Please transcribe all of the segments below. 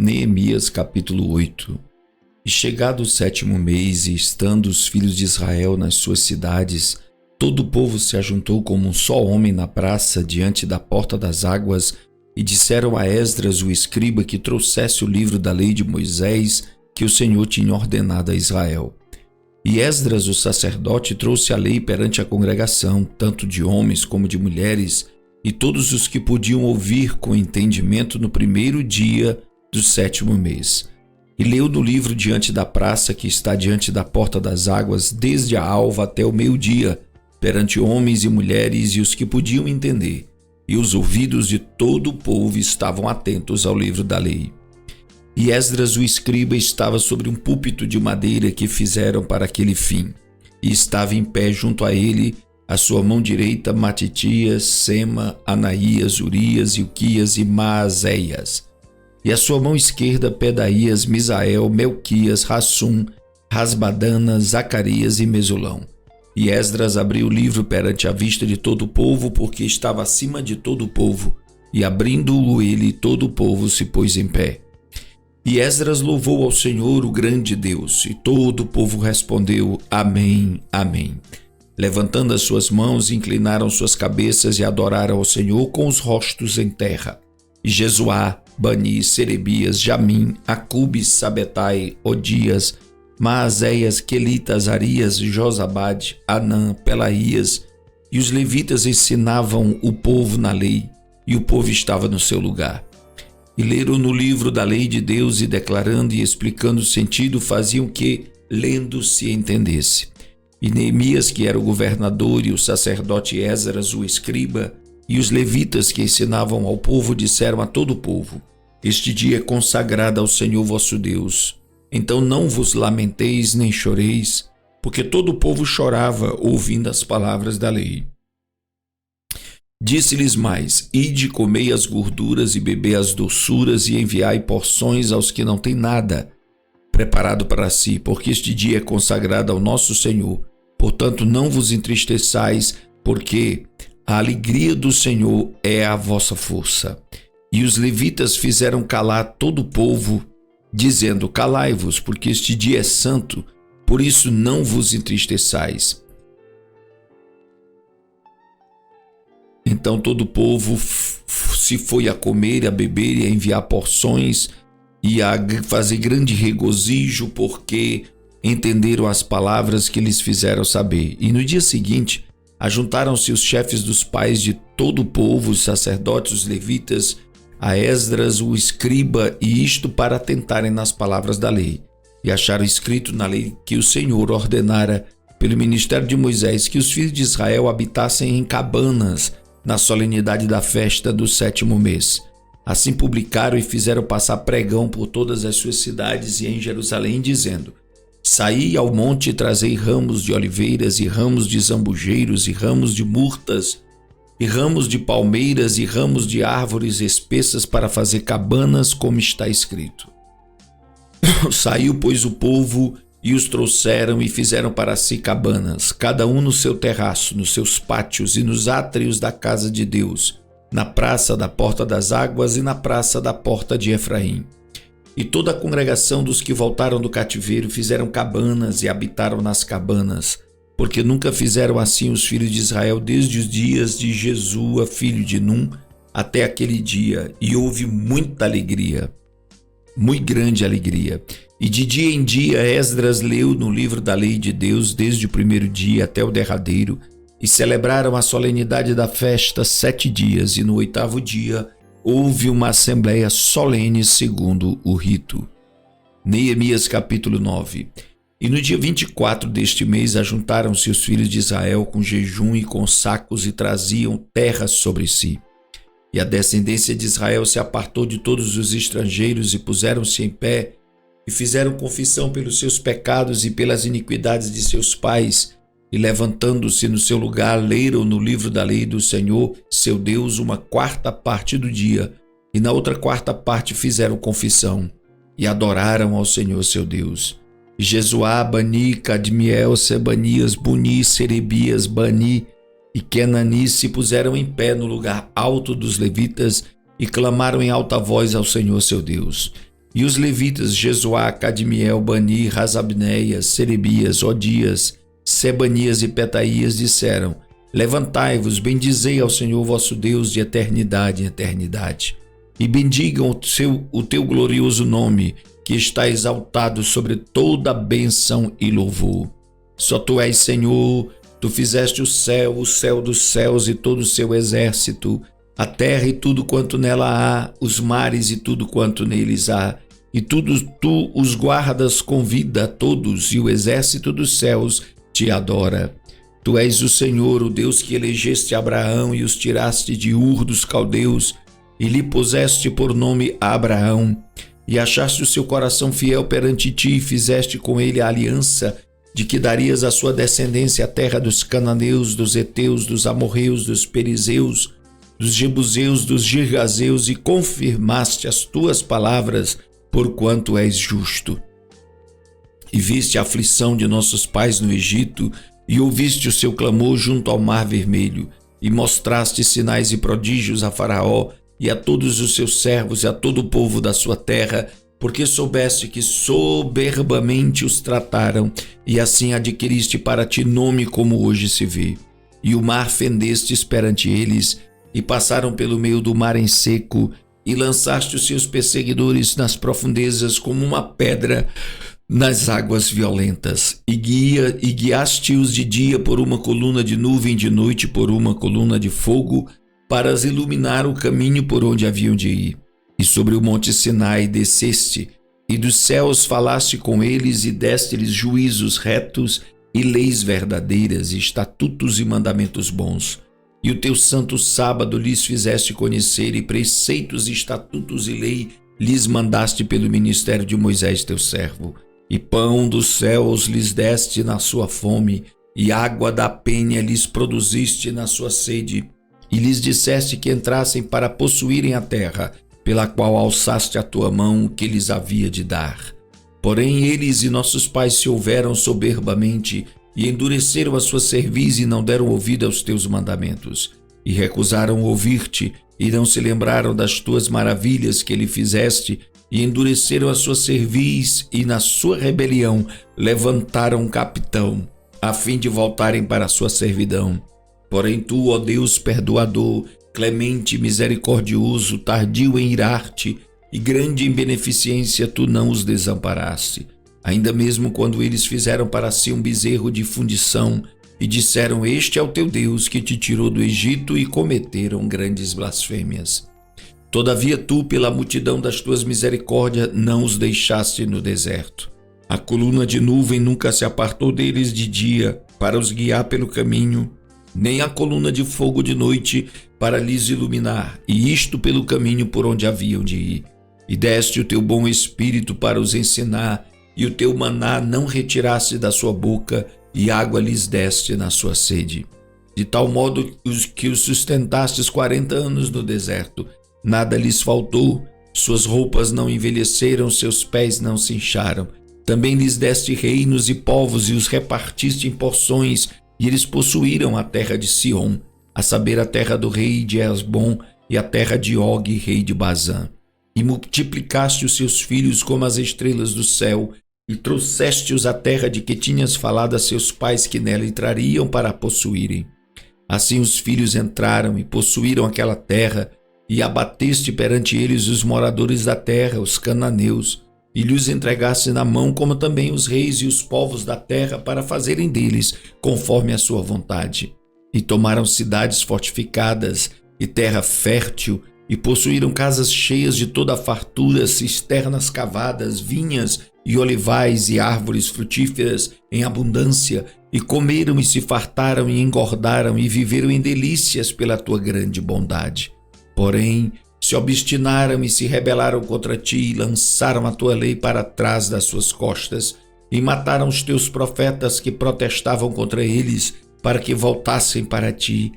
Neemias capítulo 8. E chegado o 7º mês, e estando os filhos de Israel nas suas cidades, todo o povo se ajuntou como um só homem na praça diante da porta das águas, e disseram a Esdras o escriba que trouxesse o livro da lei de Moisés, que o Senhor tinha ordenado a Israel. E Esdras o sacerdote trouxe a lei perante a congregação, tanto de homens como de mulheres, e todos os que podiam ouvir com entendimento no primeiro dia do 7º mês. E leu no livro diante da praça que está diante da porta das águas, desde a alva até o meio-dia, perante homens e mulheres e os que podiam entender. E os ouvidos de todo o povo estavam atentos ao livro da lei. E Esdras o escriba estava sobre um púlpito de madeira que fizeram para aquele fim. E estava em pé junto a ele, a sua mão direita Matitias, Sema, Anaías, Urias, Ilquias e Maazéias. E a sua mão esquerda Pedaías, Misael, Melquias, Rassum, Rasbadana, Zacarias e Mesulão. E Esdras abriu o livro perante a vista de todo o povo, porque estava acima de todo o povo. E abrindo-o ele, todo o povo se pôs em pé. E Esdras louvou ao Senhor, o grande Deus, e todo o povo respondeu: Amém, Amém. Levantando as suas mãos, inclinaram suas cabeças e adoraram ao Senhor com os rostos em terra. E Jesuá, Bani, Serebias, Jamim, Acube, Sabetai, Odias, Maazéias, Quelitas, Arias, Josabade, Anã, Pelaías, e os levitas ensinavam o povo na lei, e o povo estava no seu lugar. E leram no livro da lei de Deus e declarando e explicando o sentido, faziam que, lendo, se entendesse. E Neemias, que era o governador, e o sacerdote Esdras, o escriba, e os levitas que ensinavam ao povo, disseram a todo o povo: Este dia é consagrado ao Senhor vosso Deus. Então não vos lamenteis nem choreis, porque todo o povo chorava ouvindo as palavras da lei. Disse-lhes mais: Ide, comei as gorduras e bebei as doçuras e enviai porções aos que não têm nada preparado para si, porque este dia é consagrado ao nosso Senhor. Portanto, não vos entristeçais, porque a alegria do Senhor é a vossa força. E os levitas fizeram calar todo o povo, dizendo: Calai-vos, porque este dia é santo, por isso não vos entristeçais. Então todo o povo se foi a comer, a beber e a enviar porções e a fazer grande regozijo, porque entenderam as palavras que lhes fizeram saber. E no dia seguinte, ajuntaram-se os chefes dos pais de todo o povo, os sacerdotes, os levitas, a Esdras, o escriba, e isto para atentarem nas palavras da lei. E acharam escrito na lei que o Senhor ordenara, pelo ministério de Moisés, que os filhos de Israel habitassem em cabanas, na solenidade da festa do 7º mês. Assim publicaram e fizeram passar pregão por todas as suas cidades e em Jerusalém, dizendo: Saí ao monte e trazei ramos de oliveiras e ramos de zambujeiros e ramos de murtas e ramos de palmeiras e ramos de árvores espessas para fazer cabanas, como está escrito. Saiu, pois, o povo e os trouxeram e fizeram para si cabanas, cada um no seu terraço, nos seus pátios e nos átrios da casa de Deus, na praça da porta das águas e na praça da porta de Efraim. E toda a congregação dos que voltaram do cativeiro fizeram cabanas e habitaram nas cabanas, porque nunca fizeram assim os filhos de Israel desde os dias de Jesua, filho de Num, até aquele dia, e houve muita alegria, muito grande alegria. E de dia em dia Esdras leu no livro da lei de Deus desde o primeiro dia até o derradeiro, e celebraram a solenidade da festa 7 dias, e no 8º dia houve uma assembleia solene segundo o rito. Neemias capítulo 9. E no dia 24 deste mês ajuntaram-se os filhos de Israel com jejum e com sacos e traziam terra sobre si. E a descendência de Israel se apartou de todos os estrangeiros e puseram-se em pé e fizeram confissão pelos seus pecados e pelas iniquidades de seus pais, e levantando-se no seu lugar, leram no livro da lei do Senhor, seu Deus, 1/4 parte do dia, e na outra 4ª parte fizeram confissão, e adoraram ao Senhor seu Deus. E Jesuá, Bani, Cadmiel, Sebanias, Buni, Serebias, Bani e Kenani se puseram em pé no lugar alto dos levitas e clamaram em alta voz ao Senhor seu Deus. E os levitas Jesuá, Cadmiel, Bani, Rasabneias, Serebias, Odias, Sebanias e Petaías disseram: levantai-vos, bendizei ao Senhor vosso Deus de eternidade em eternidade, e bendigam o teu glorioso nome, que está exaltado sobre toda a bênção e louvor. Só tu és Senhor, tu fizeste o céu dos céus e todo o seu exército, a terra e tudo quanto nela há, os mares e tudo quanto neles há, e tudo tu os guardas com vida a todos, e o exército dos céus te adora. Tu és o Senhor, o Deus que elegeste Abraão e os tiraste de Ur dos caldeus, e lhe puseste por nome Abraão, e achaste o seu coração fiel perante ti, e fizeste com ele a aliança de que darias à sua descendência a terra dos cananeus, dos heteus, dos amorreus, dos perizeus, dos jebuseus, dos girgazeus, e confirmaste as tuas palavras, porquanto és justo. E viste a aflição de nossos pais no Egito, e ouviste o seu clamor junto ao mar vermelho, e mostraste sinais e prodígios a Faraó e a todos os seus servos e a todo o povo da sua terra, porque soubeste que soberbamente os trataram, e assim adquiriste para ti nome como hoje se vê. E o mar fendestes perante eles, e passaram pelo meio do mar em seco, e lançaste os seus perseguidores nas profundezas como uma pedra nas águas violentas, e guiaste-os de dia por uma coluna de nuvem, de noite por uma coluna de fogo, para as iluminar o caminho por onde haviam de ir. E sobre o monte Sinai desceste, e dos céus falaste com eles, e deste-lhes juízos retos, e leis verdadeiras, e estatutos e mandamentos bons. E o teu santo sábado lhes fizeste conhecer, e preceitos, estatutos e lei lhes mandaste pelo ministério de Moisés teu servo. E pão dos céus lhes deste na sua fome, e água da penha lhes produziste na sua sede. E lhes disseste que entrassem para possuírem a terra, pela qual alçaste a tua mão, que lhes havia de dar. Porém eles e nossos pais se houveram soberbamente, e endureceram a sua cerviz, e não deram ouvido aos teus mandamentos. E recusaram ouvir-te, e não se lembraram das tuas maravilhas que lhe fizeste, e endureceram a sua cerviz, e na sua rebelião levantaram um capitão, a fim de voltarem para a sua servidão. Porém tu, ó Deus perdoador, clemente e misericordioso, tardio em irar-te, e grande em beneficência, tu não os desamparaste. Ainda mesmo quando eles fizeram para si um bezerro de fundição, e disseram: este é o teu Deus que te tirou do Egito, e cometeram grandes blasfêmias. Todavia tu, pela multidão das tuas misericórdias, não os deixaste no deserto. A coluna de nuvem nunca se apartou deles de dia, para os guiar pelo caminho, nem a coluna de fogo de noite, para lhes iluminar, e isto pelo caminho por onde haviam de ir. E deste o teu bom espírito para os ensinar, e o teu maná não retiraste da sua boca, e água lhes deste na sua sede. De tal modo que os sustentastes 40 anos no deserto, nada lhes faltou, suas roupas não envelheceram, seus pés não se incharam. Também lhes deste reinos e povos, e os repartiste em porções, e eles possuíram a terra de Sion, a saber, a terra do rei de Esbom, e a terra de Og, rei de Bazã. E multiplicaste os seus filhos como as estrelas do céu, e trouxeste-os à terra de que tinhas falado a seus pais que nela entrariam para a possuírem. Assim os filhos entraram e possuíram aquela terra, e abateste perante eles os moradores da terra, os cananeus, e lhes entregaste na mão, como também os reis e os povos da terra, para fazerem deles conforme a sua vontade. E tomaram cidades fortificadas e terra fértil, e possuíram casas cheias de toda a fartura, cisternas cavadas, vinhas e olivais e árvores frutíferas em abundância, e comeram e se fartaram e engordaram, e viveram em delícias pela tua grande bondade. Porém, se obstinaram e se rebelaram contra ti, e lançaram a tua lei para trás das suas costas, e mataram os teus profetas que protestavam contra eles, para que voltassem para ti.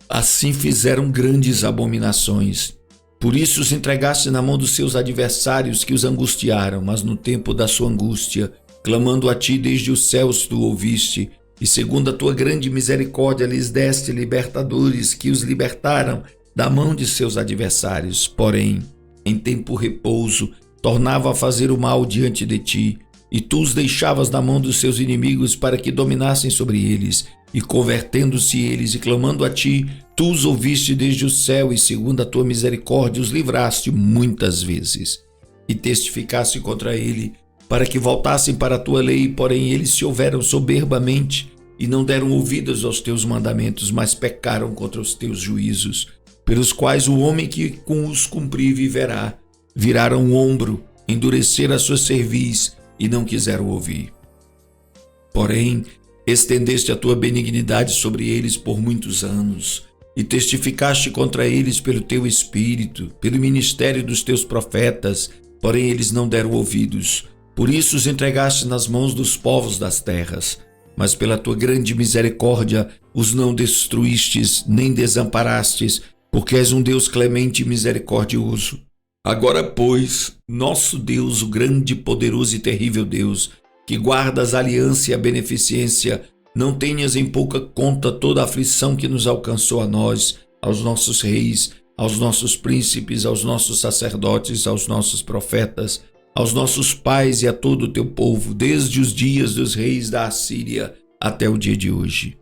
Assim fizeram grandes abominações. Por isso os entregaste na mão dos seus adversários, que os angustiaram, mas no tempo da sua angústia, clamando a ti desde os céus, tu ouviste, e segundo a tua grande misericórdia lhes deste libertadores, que os libertaram da mão de seus adversários. Porém, em tempo repouso, tornavam a fazer o mal diante de ti, e tu os deixavas na mão dos seus inimigos para que dominassem sobre eles, e convertendo-se eles e clamando a ti, tu os ouviste desde o céu e segundo a tua misericórdia os livraste muitas vezes. E testificaste contra ele, para que voltassem para a tua lei, porém eles se houveram soberbamente e não deram ouvidos aos teus mandamentos, mas pecaram contra os teus juízos, pelos quais o homem que com os cumprir viverá. Viraram o ombro, endureceram a sua cerviz e não quiseram ouvir. Porém, estendeste a tua benignidade sobre eles por muitos anos, e testificaste contra eles pelo teu espírito, pelo ministério dos teus profetas, porém eles não deram ouvidos. Por isso os entregaste nas mãos dos povos das terras, mas pela tua grande misericórdia os não destruístes, nem desamparastes, porque és um Deus clemente e misericordioso. Agora, pois, nosso Deus, o grande, poderoso e terrível Deus, que guardas a aliança e a beneficência, não tenhas em pouca conta toda a aflição que nos alcançou a nós, aos nossos reis, aos nossos príncipes, aos nossos sacerdotes, aos nossos profetas, aos nossos pais e a todo o teu povo, desde os dias dos reis da Assíria até o dia de hoje.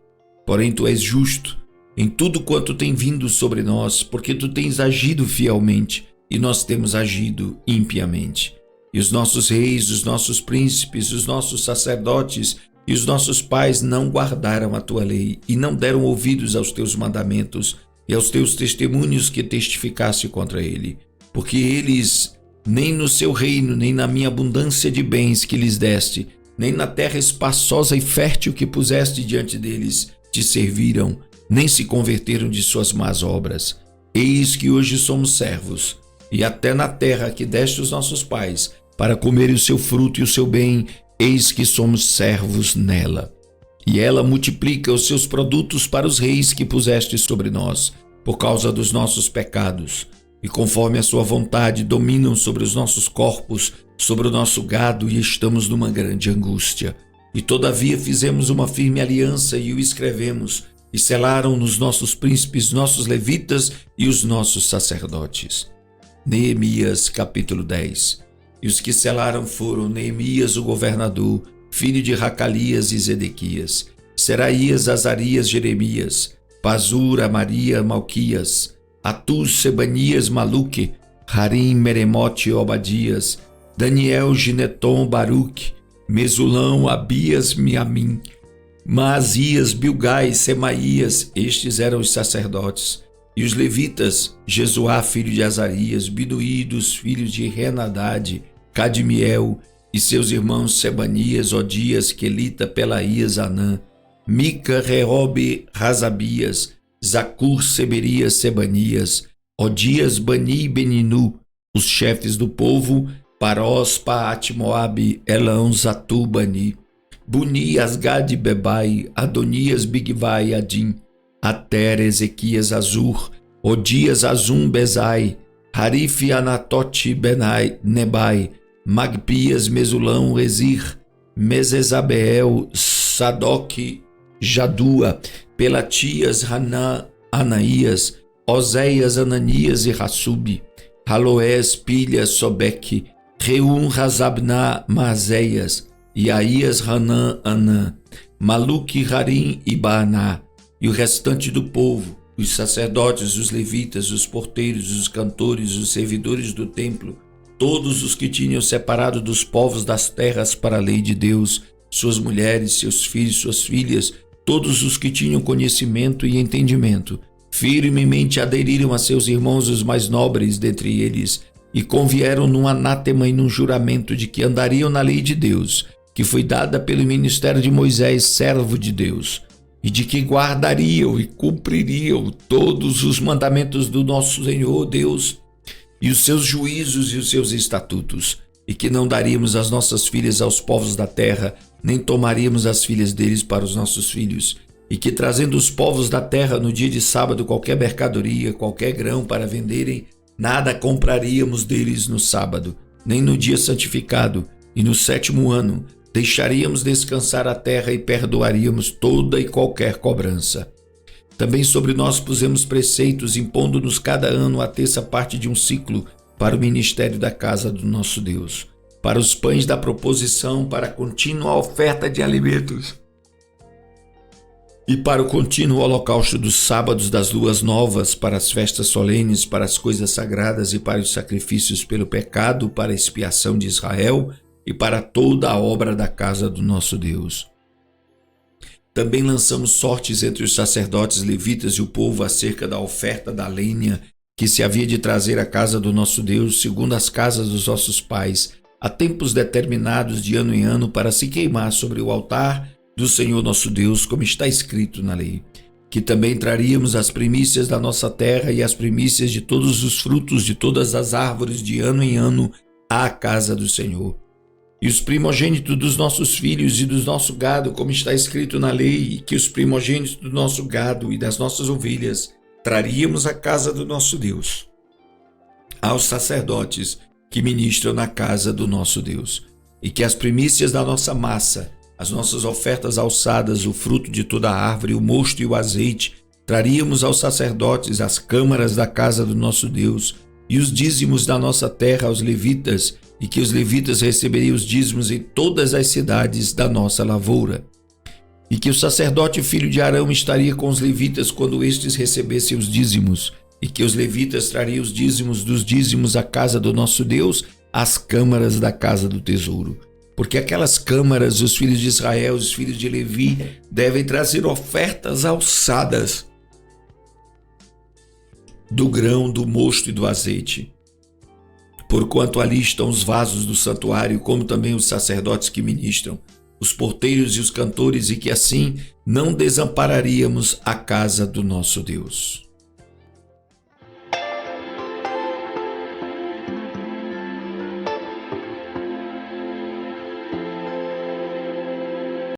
Porém, tu és justo em tudo quanto tem vindo sobre nós, porque tu tens agido fielmente e nós temos agido impiamente. E os nossos reis, os nossos príncipes, os nossos sacerdotes e os nossos pais não guardaram a tua lei e não deram ouvidos aos teus mandamentos e aos teus testemunhos que testificaste contra ele, porque eles nem no seu reino, nem na minha abundância de bens que lhes deste, nem na terra espaçosa e fértil que puseste diante deles, te serviram, nem se converteram de suas más obras. Eis que hoje somos servos, e até na terra que deste os nossos pais, para comerem o seu fruto e o seu bem, eis que somos servos nela. E ela multiplica os seus produtos para os reis que puseste sobre nós, por causa dos nossos pecados. E conforme a sua vontade dominam sobre os nossos corpos, sobre o nosso gado, e estamos numa grande angústia. E todavia fizemos uma firme aliança e o escrevemos, e selaram nos nossos príncipes, nossos levitas e os nossos sacerdotes. Neemias capítulo 10. E os que selaram foram Neemias o governador, filho de Racalias e Zedequias, Seraías, Azarias, Jeremias, Pazur, Amaria, Malquias, Atus, Sebanias, Maluque, Harim, Meremote, Obadias, Daniel, Gineton, Baruque, Mesulão, Abias, Miamim, Maasias, Bilgai, Semaías, estes eram os sacerdotes. E os levitas, Jesuá, filho de Azarias, Biduí, dos filhos de Renadade, Cadmiel, e seus irmãos Sebanias, Odias, Quelita, Pelaías, Anã, Mica, Reobe, Razabias, Zacur, Seberias, Sebanias, Odias, Bani e Beninu, os chefes do povo, Parós, Paat, Moabe, Elão, Zatu, Bani, Buni, Asgad, Bebai, Adonias, Bigvai, Adim, Ater, Ezequias, Azur, Odias, Azum, Bezai, Harif, Anatote, Benai, Nebai, Magpias, Mesulão, Ezir, Mesezabeel, Sadoc, Jadua, Pelatias, Hanã, Anaías, Oséias, Ananias e Rassub, Haloés, Pilhas, Sobeque, Reum, Razabná, Mazéias, Iaías, Hanã, Anã, Maluque, Harim e Baaná, e o restante do povo, os sacerdotes, os levitas, os porteiros, os cantores, os servidores do templo, todos os que tinham separado dos povos das terras para a lei de Deus, suas mulheres, seus filhos, suas filhas, todos os que tinham conhecimento e entendimento, firmemente aderiram a seus irmãos os mais nobres dentre eles, e convieram num anátema e num juramento de que andariam na lei de Deus, que foi dada pelo ministério de Moisés, servo de Deus, e de que guardariam e cumpririam todos os mandamentos do nosso Senhor Deus, e os seus juízos e os seus estatutos, e que não daríamos as nossas filhas aos povos da terra, nem tomaríamos as filhas deles para os nossos filhos, e que trazendo os povos da terra no dia de sábado qualquer mercadoria, qualquer grão para venderem, nada compraríamos deles no sábado, nem no dia santificado, e no 7º ano deixaríamos descansar a terra e perdoaríamos toda e qualquer cobrança. Também sobre nós pusemos preceitos, impondo-nos cada ano a terça parte de um ciclo, para o ministério da casa do nosso Deus, para os pães da proposição, para a contínua oferta de alimentos e para o contínuo holocausto dos sábados das luas novas, para as festas solenes, para as coisas sagradas e para os sacrifícios pelo pecado, para a expiação de Israel e para toda a obra da casa do nosso Deus. Também lançamos sortes entre os sacerdotes levitas e o povo acerca da oferta da lenha que se havia de trazer à casa do nosso Deus, segundo as casas dos nossos pais, a tempos determinados de ano em ano, para se queimar sobre o altar do Senhor nosso Deus, como está escrito na lei, que também traríamos as primícias da nossa terra e as primícias de todos os frutos de todas as árvores de ano em ano à casa do Senhor. E os primogênitos dos nossos filhos e do nosso gado, como está escrito na lei, e que os primogênitos do nosso gado e das nossas ovelhas traríamos à casa do nosso Deus, aos sacerdotes que ministram na casa do nosso Deus, e que as primícias da nossa massa, as nossas ofertas alçadas, o fruto de toda a árvore, o mosto e o azeite, traríamos aos sacerdotes as câmaras da casa do nosso Deus, e os dízimos da nossa terra aos levitas, e que os levitas receberiam os dízimos em todas as cidades da nossa lavoura. E que o sacerdote filho de Arão estaria com os levitas quando estes recebessem os dízimos, e que os levitas trariam os dízimos dos dízimos à casa do nosso Deus, às câmaras da casa do tesouro. Porque aquelas câmaras, os filhos de Israel, os filhos de Levi, devem trazer ofertas alçadas do grão, do mosto e do azeite. Porquanto ali estão os vasos do santuário, como também os sacerdotes que ministram, os porteiros e os cantores, e que assim não desampararíamos a casa do nosso Deus.